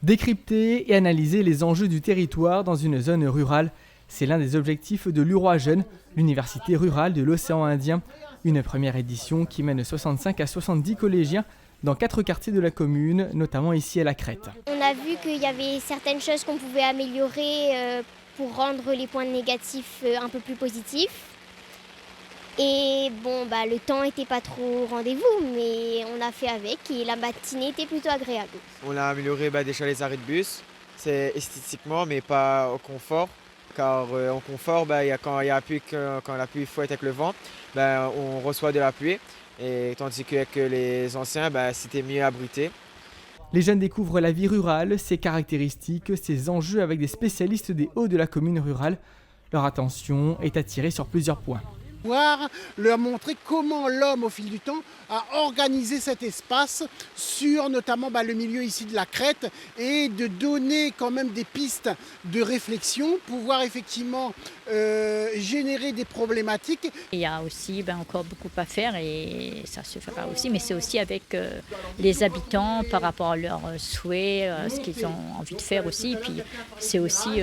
Décrypter et analyser les enjeux du territoire dans une zone rurale, c'est l'un des objectifs de l'UROA Jeunes, l'université rurale de l'océan Indien. Une première édition qui mène 65 à 70 collégiens dans 4 quartiers de la commune, notamment ici à la Crête. On a vu qu'il y avait certaines choses qu'on pouvait améliorer pour rendre les points négatifs un peu plus positifs. Et le temps n'était pas trop au rendez-vous, mais on a fait avec et la matinée était plutôt agréable. On a amélioré déjà les arrêts de bus, c'est esthétiquement mais pas au confort. Car en confort, quand la pluie fouette avec le vent, on reçoit de la pluie. Et tandis qu'avec les anciens, c'était mieux abrité. Les jeunes découvrent la vie rurale, ses caractéristiques, ses enjeux avec des spécialistes des hauts de la commune rurale. Leur attention est attirée sur plusieurs points. Leur montrer comment l'homme, au fil du temps, a organisé cet espace sur notamment le milieu ici de la Crête et de donner quand même des pistes de réflexion, pouvoir effectivement générer des problématiques. Il y a aussi encore beaucoup à faire et ça se fera aussi, mais c'est aussi avec les habitants par rapport à leurs souhaits, ce qu'ils ont envie de faire aussi. Et puis c'est aussi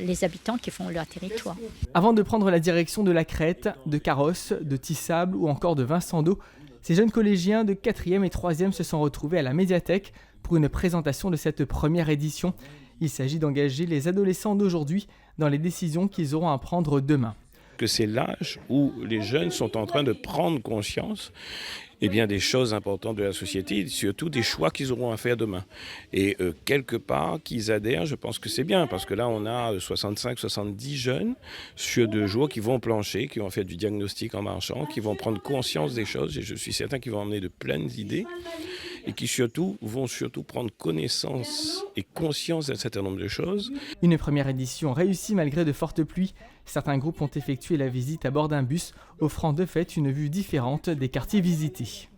les habitants qui font leur territoire. Avant de prendre la direction de la Crête, de Carrosse, de Tissable ou encore de Vincent-d'Eau, ces jeunes collégiens de 4e et 3e se sont retrouvés à la médiathèque pour une présentation de cette première édition. Il s'agit d'engager les adolescents d'aujourd'hui dans les décisions qu'ils auront à prendre demain. Que c'est l'âge où les jeunes sont en train de prendre conscience des choses importantes de la société, et surtout des choix qu'ils auront à faire demain. Et quelque part, qu'ils adhèrent, je pense que c'est bien, parce que là, on a 65-70 jeunes sur 2 jours qui vont plancher, qui vont faire du diagnostic en marchant, qui vont prendre conscience des choses, et je suis certain qu'ils vont emmener de pleines idées, et qui vont prendre connaissance et conscience d'un certain nombre de choses. Une première édition réussie malgré de fortes pluies. Certains groupes ont effectué la visite à bord d'un bus, offrant de fait une vue différente des quartiers visités.